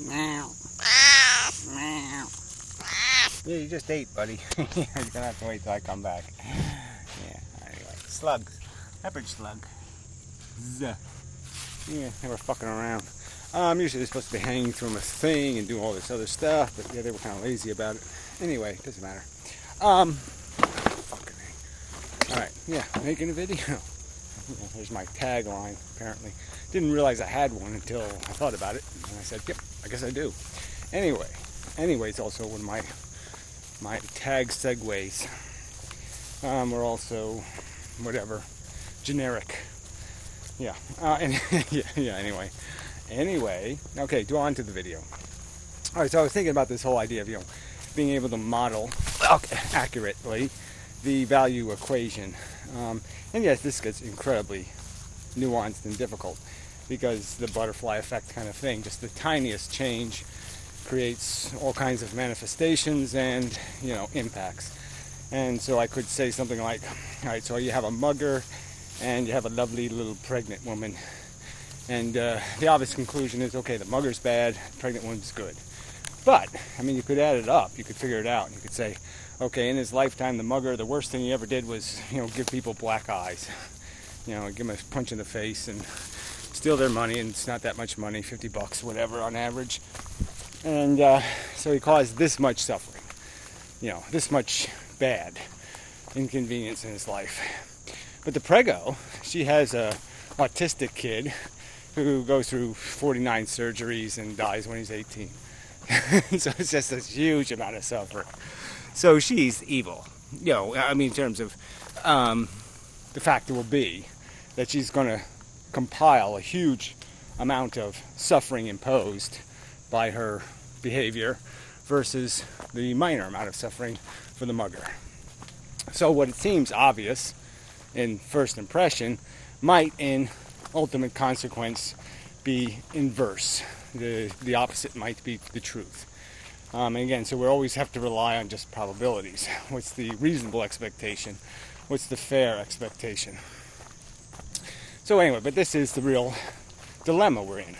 Meow. Meow. Yeah, you just ate, buddy. You're gonna have to wait till I come back. Yeah, anyway. Slugs. Peppered slug. Zuh. Yeah, they were fucking around. Usually they're supposed to be hanging from a thing and do all this other stuff, but yeah, they were kind of lazy about it. Anyway, it doesn't matter. Fucking thing. Alright, yeah, making a video. Yeah, there's my tagline, apparently. Didn't realize I had one until I thought about it, and I said, yep, I guess I do. Anyway, it's also one of my tag segues. We're also, whatever, generic. Yeah, Anyway, okay, on to the video. Alright, so I was thinking about this whole idea of, being able to model accurately the value equation. And yes, this gets incredibly nuanced and difficult because the butterfly effect kind of thing, just the tiniest change creates all kinds of manifestations and, impacts. And so I could say something like, alright, so you have a mugger and you have a lovely little pregnant woman. And the obvious conclusion is, okay, the mugger's bad, pregnant woman's good. But, you could add it up, you could figure it out. You could say, okay, in his lifetime, the mugger, the worst thing he ever did was, give people black eyes. Give them a punch in the face and steal their money, and it's not that much money, $50, whatever, on average. And so he caused this much suffering, this much bad inconvenience in his life. But the prego, she has a autistic kid who goes through 49 surgeries and dies when he's 18. So it's just a huge amount of suffering. So she's evil. In terms of the fact will be that she's going to compile a huge amount of suffering imposed by her behavior versus the minor amount of suffering for the mugger. So what it seems obvious in first impression might in ultimate consequence be inverse. The opposite might be the truth. And again, so we always have to rely on just probabilities. What's the reasonable expectation? What's the fair expectation? So anyway, but this is the real dilemma we're in.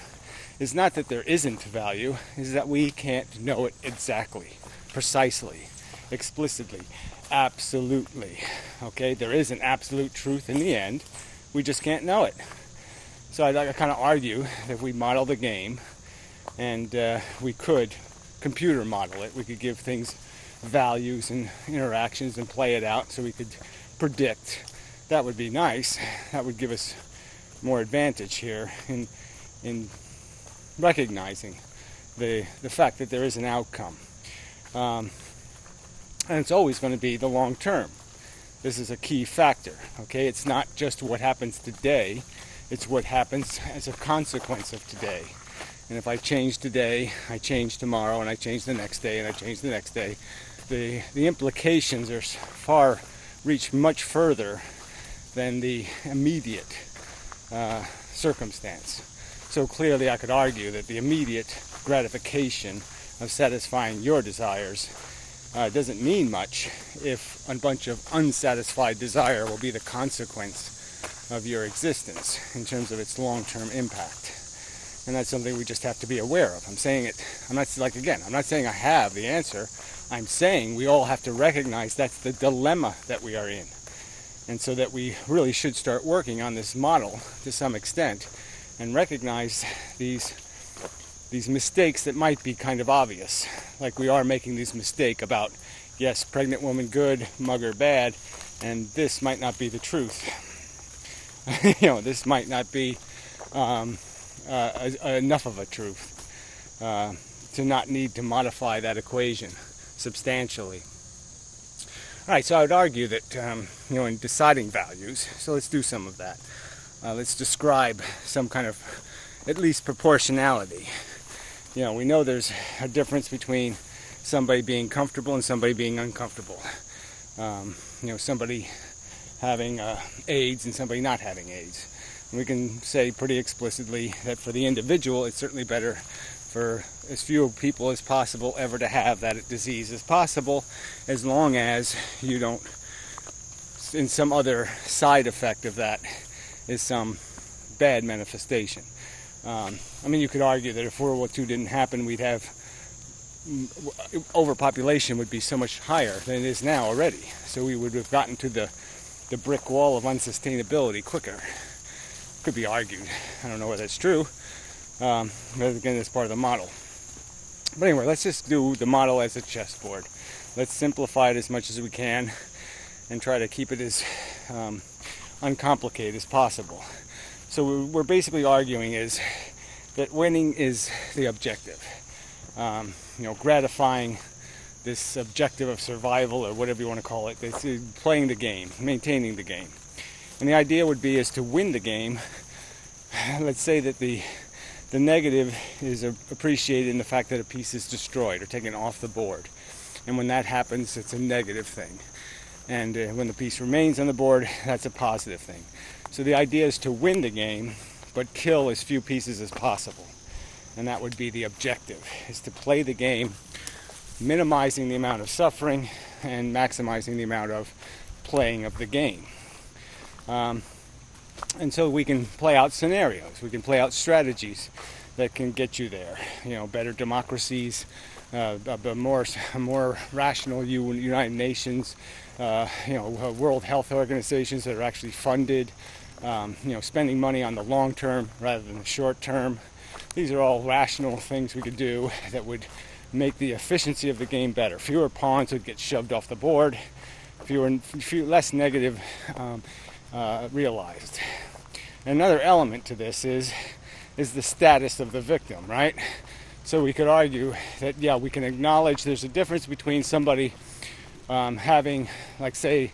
It's not that there isn't value, it's that we can't know it exactly, precisely, explicitly, absolutely. Okay, there is an absolute truth in the end, we just can't know it. So I kind of argue that if we model the game, and we could computer model it, we could give things values and interactions and play it out so we could predict. That would be nice. That would give us more advantage here in recognizing the fact that there is an outcome. And it's always going to be the long term. This is a key factor, okay? It's not just what happens today, it's what happens as a consequence of today. And if I change today, I change tomorrow, and I change the next day, and I change the next day, the implications are reach much further than the immediate circumstance. So clearly I could argue that the immediate gratification of satisfying your desires doesn't mean much if a bunch of unsatisfied desire will be the consequence of your existence in terms of its long-term impact. And that's something we just have to be aware of. I'm not saying I have the answer. I'm saying we all have to recognize that's the dilemma that we are in. And so that we really should start working on this model to some extent and recognize these mistakes that might be kind of obvious. Like we are making this mistake about, yes, pregnant woman good, mugger bad, and this might not be the truth. This might not be enough of a truth to not need to modify that equation substantially. Alright, so I would argue that in deciding values, so let's do some of that. Let's describe some kind of at least proportionality. We know there's a difference between somebody being comfortable and somebody being uncomfortable. Somebody having AIDS and somebody not having AIDS. And we can say pretty explicitly that for the individual, it's certainly better for as few people as possible ever to have that disease as possible, as long as you don't, in some other side effect of that, is some bad manifestation. I mean, you could argue that if World War II didn't happen, we'd have overpopulation would be so much higher than it is now already. So we would have gotten to the brick wall of unsustainability quicker. Could be argued. I don't know whether it's true. But again, it's part of the model. But anyway, let's just do the model as a chessboard. Let's simplify it as much as we can and try to keep it as uncomplicated as possible. So we're basically arguing is that winning is the objective. Gratifying this objective of survival, or whatever you want to call it. It's playing the game, maintaining the game. And the idea would be is to win the game. Let's say that the negative is appreciated in the fact that a piece is destroyed or taken off the board. And when that happens, it's a negative thing. And when the piece remains on the board, that's a positive thing. So the idea is to win the game, but kill as few pieces as possible. And that would be the objective, is to play the game, minimizing the amount of suffering and maximizing the amount of playing of the game. And so we can play out scenarios. We can play out strategies that can get you there. Better democracies, a more rational United Nations, World Health Organizations that are actually funded, spending money on the long term rather than the short term. These are all rational things we could do that would make the efficiency of the game better. Fewer pawns would get shoved off the board, less negative realized. Another element to this is the status of the victim, right? So we could argue that, we can acknowledge there's a difference between somebody having, like, say,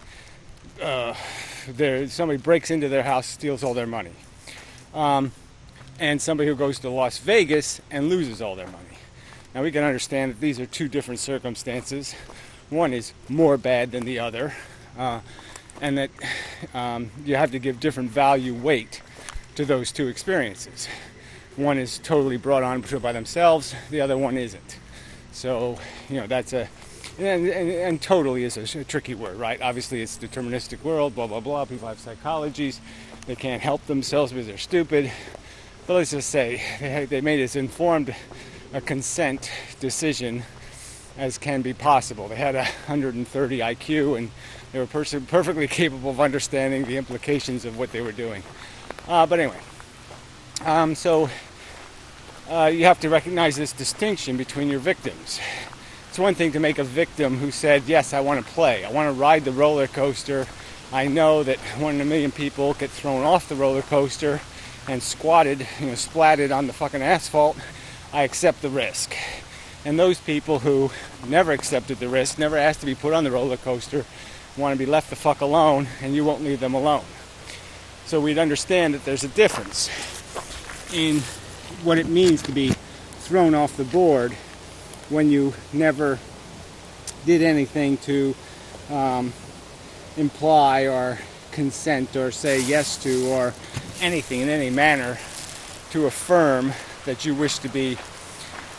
somebody breaks into their house, steals all their money, and somebody who goes to Las Vegas and loses all their money. Now we can understand that these are two different circumstances. One is more bad than the other, and that you have to give different value weight to those two experiences. One is totally brought on by themselves, the other one isn't. So, that's and totally is a tricky word, right? Obviously it's a deterministic world, blah, blah, blah. People have psychologies. They can't help themselves because they're stupid. But let's just say they made as informed a consent decision as can be possible. They had 130 IQ, and they were perfectly capable of understanding the implications of what they were doing. But anyway, so you have to recognize this distinction between your victims. It's one thing to make a victim who said, yes, I want to play. I want to ride the roller coaster. I know that 1 in a million people get thrown off the roller coaster and splatted on the fucking asphalt. I accept the risk. And those people who never accepted the risk, never asked to be put on the roller coaster, want to be left the fuck alone, and you won't leave them alone. So we'd understand that there's a difference in what it means to be thrown off the board when you never did anything to imply or consent or say yes to or anything in any manner to affirm that you wish to be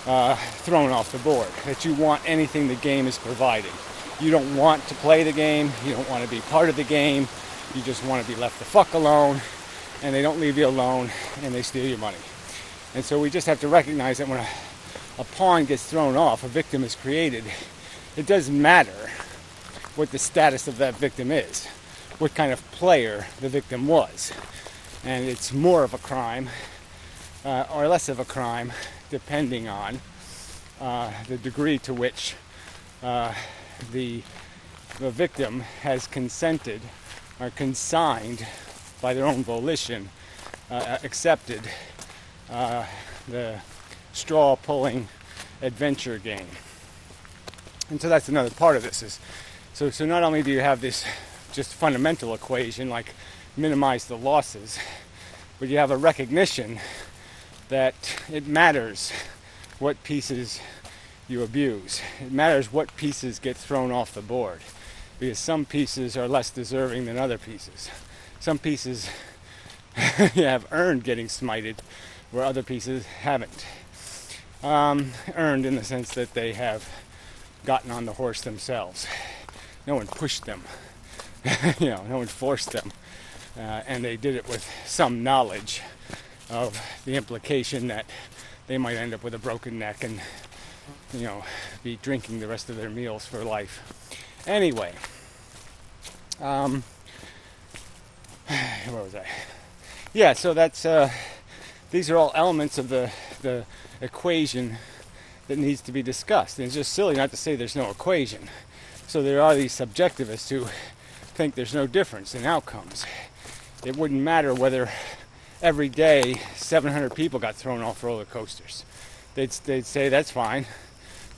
thrown off the board, that you want anything the game is providing. You don't want to play the game, you don't want to be part of the game, you just want to be left the fuck alone, and they don't leave you alone, and they steal your money. And so we just have to recognize that when a pawn gets thrown off, a victim is created, it doesn't matter what the status of that victim is, what kind of player the victim was. And it's more of a crime, or less of a crime, depending on the degree to which the victim has consented or consigned by their own volition, accepted the straw-pulling adventure game. And so that's another part of this. So not only do you have this just fundamental equation, like minimize the losses, but you have a recognition that it matters what pieces you abuse. It matters what pieces get thrown off the board, because some pieces are less deserving than other pieces. Some pieces have earned getting smited, where other pieces haven't. Earned in the sense that they have gotten on the horse themselves. No one pushed them. No one forced them. And they did it with some knowledge of the implication that they might end up with a broken neck and, be drinking the rest of their meals for life. Anyway, where was I? Yeah, so that's these are all elements of the equation that needs to be discussed. And it's just silly not to say there's no equation. So there are these subjectivists who think there's no difference in outcomes. It wouldn't matter whether every day 700 people got thrown off roller coasters. They'd say that's fine.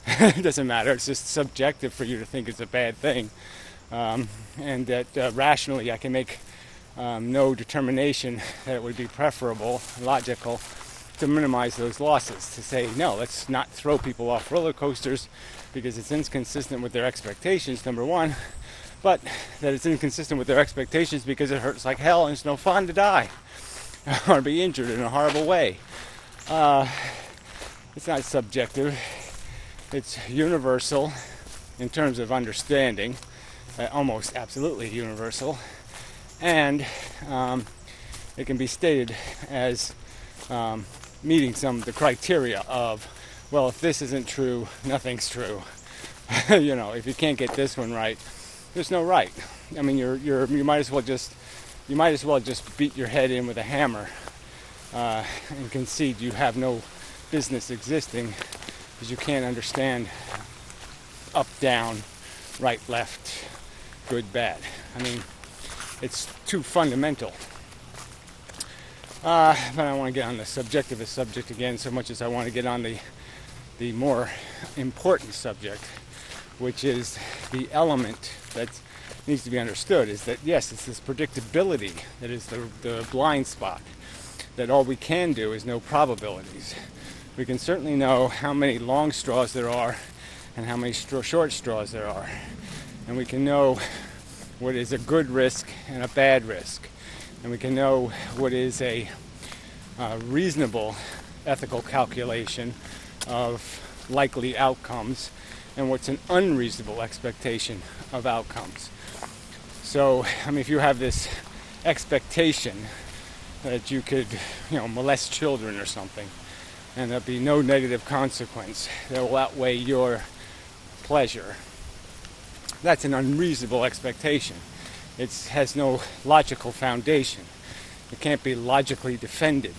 It doesn't matter. It's just subjective for you to think it's a bad thing. And that rationally I can make no determination that it would be preferable, logical, to minimize those losses. To say, no, let's not throw people off roller coasters because it's inconsistent with their expectations, number one. But that it's inconsistent with their expectations because it hurts like hell and it's no fun to die or be injured in a horrible way. It's not subjective. It's universal in terms of understanding, almost absolutely universal. And it can be stated as meeting some of the criteria of, well, if this isn't true, nothing's true. If you can't get this one right, there's no right. I mean, you might as well just beat your head in with a hammer and concede you have no business existing because you can't understand up, down, right, left, good, bad. I mean, it's too fundamental. But I don't want to get on the subjectivist subject again so much as I want to get on the more important subject, which is the element that needs to be understood, is that, yes, it's this predictability that is the blind spot, that all we can do is know probabilities. We can certainly know how many long straws there are and how many short straws there are. And we can know what is a good risk and a bad risk. And we can know what is a reasonable ethical calculation of likely outcomes and what's an unreasonable expectation of outcomes. So, I mean, if you have this expectation that you could, molest children or something, and there'll be no negative consequence that will outweigh your pleasure, that's an unreasonable expectation. It has no logical foundation. It can't be logically defended.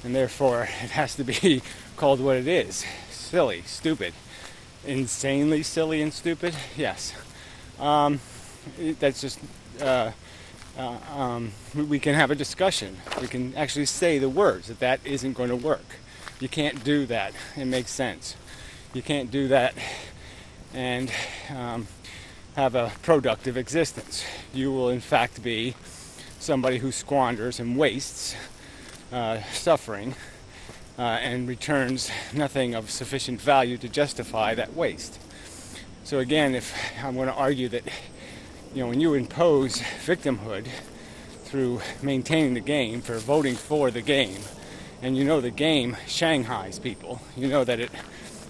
And therefore, it has to be called what it is. Silly, stupid. Insanely silly and stupid? Yes. That's just... we can have a discussion. We can actually say the words that isn't going to work. You can't do that. It makes sense. You can't do that and have a productive existence. You will in fact be somebody who squanders and wastes, suffering, and returns nothing of sufficient value to justify that waste. So again, if I'm going to argue that, when you impose victimhood through maintaining the game, for voting for the game, and the game shanghais people, that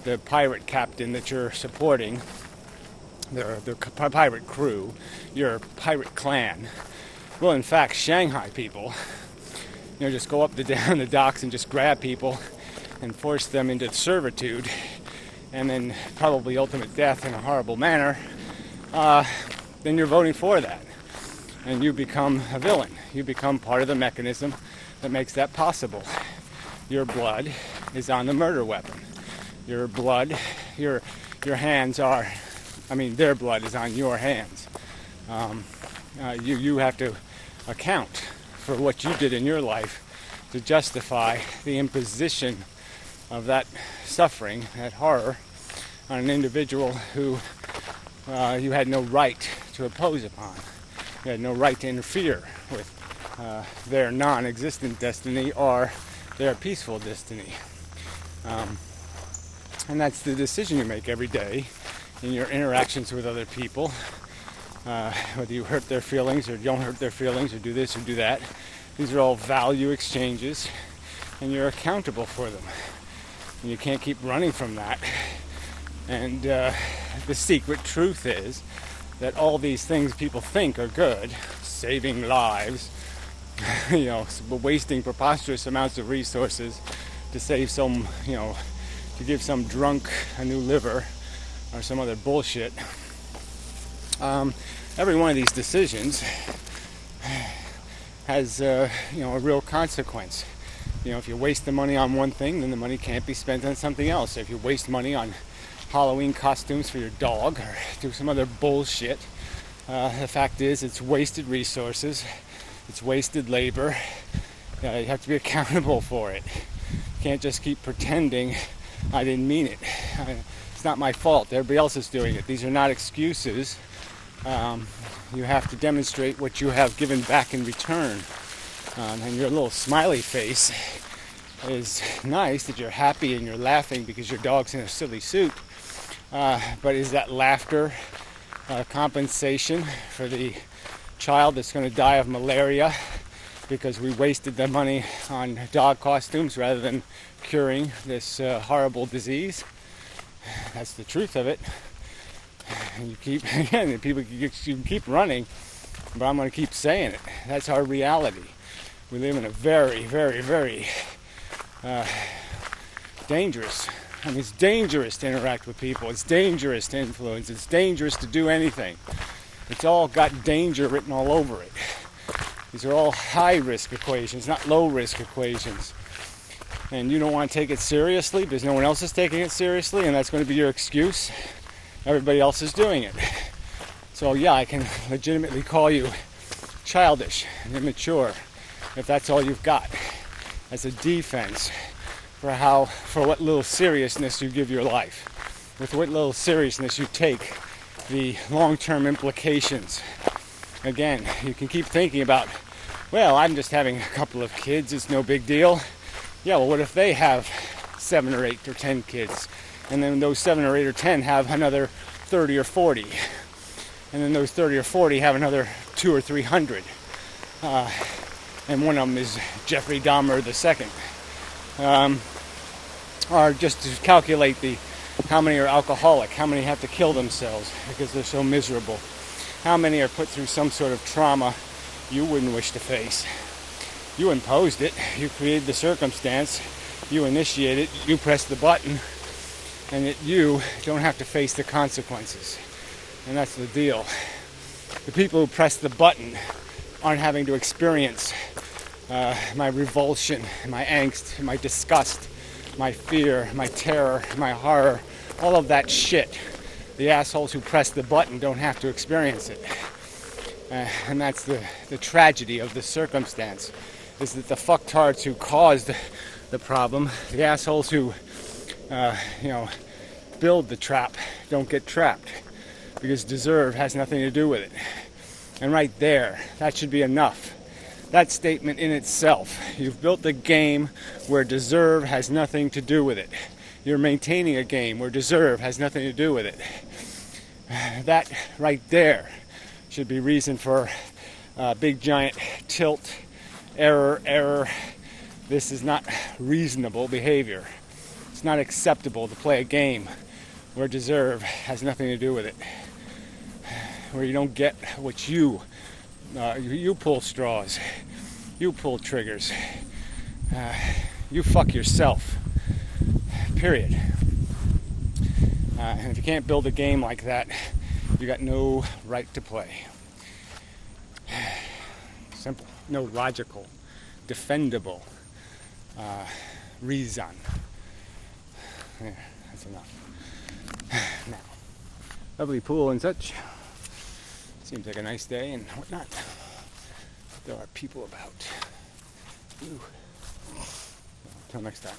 the pirate captain that you're supporting, the pirate crew, your pirate clan, will in fact Shanghai people. Just go up down the docks and just grab people and force them into servitude and then probably ultimate death in a horrible manner, then you're voting for that. And you become a villain. You become part of the mechanism that makes that possible. Your blood is on the murder weapon. Your blood, your hands are, their blood is on your hands. You have to account for what you did in your life to justify the imposition of that suffering, that horror, on an individual who you had no right to impose upon. You had no right to interfere with their non-existent destiny or their peaceful destiny. And that's the decision you make every day in your interactions with other people, whether you hurt their feelings or don't hurt their feelings or do this or do that. These are all value exchanges, and you're accountable for them. And you can't keep running from that. And the secret truth is that all these things people think are good, saving lives, wasting preposterous amounts of resources to save some, to give some drunk a new liver or some other bullshit. Every one of these decisions has, a real consequence. If you waste the money on one thing, then the money can't be spent on something else. If you waste money on Halloween costumes for your dog or do some other bullshit, the fact is it's wasted resources, it's wasted labor. You have to be accountable for it. You can't just keep pretending I didn't mean it. It's not my fault. Everybody else is doing it. These are not excuses. You have to demonstrate what you have given back in return. And your little smiley face is nice that you're happy and you're laughing because your dog's in a silly suit. But is that laughter compensation for the child that's going to die of malaria because we wasted the money on dog costumes rather than curing this horrible disease? That's the truth of it. And you keep, again, people, you can keep running, but I'm going to keep saying it. That's our reality. We live in a very, very, very dangerous. It's dangerous to interact with people. It's dangerous to influence. It's dangerous to do anything. It's all got danger written all over it. These are all high-risk equations, not low-risk equations. And you don't want to take it seriously because no one else is taking it seriously, and that's going to be your excuse. Everybody else is doing it. So yeah, I can legitimately call you childish and immature if that's all you've got as a defense for what little seriousness you give your life, with what little seriousness you take the long-term implications. Again, you can keep thinking about, well, I'm just having a couple of kids, it's no big deal. Yeah, well, what if they have 7 or 8 or 10 kids, and then those 7 or 8 or 10 have another 30 or 40, and then those 30 or 40 have another 200 or 300, and one of them is Jeffrey Dahmer II. Or just to calculate how many are alcoholic, how many have to kill themselves because they're so miserable, how many are put through some sort of trauma you wouldn't wish to face. You imposed it, you created the circumstance, you initiated it, you pressed the button, and that you don't have to face the consequences. And that's the deal. The people who press the button aren't having to experience my revulsion, my angst, my disgust, my fear, my terror, my horror, all of that shit. The assholes who press the button don't have to experience it. And that's the tragedy of the circumstance, is that the fucktards who caused the problem, the assholes who, build the trap, don't get trapped. Because deserve has nothing to do with it. And right there, that should be enough. That statement in itself. You've built a game where deserve has nothing to do with it. You're maintaining a game where deserve has nothing to do with it. That right there should be reason for big giant tilt, error. This is not reasonable behavior. It's not acceptable to play a game where deserve has nothing to do with it. Where you don't get what you pull straws, you pull triggers, you fuck yourself, period. And if you can't build a game like that, you got no right to play. Simple. No logical, defendable reason. Yeah, that's enough. Now, lovely pool and such. Seems like a nice day and whatnot. There are people about. Ooh. Until next time.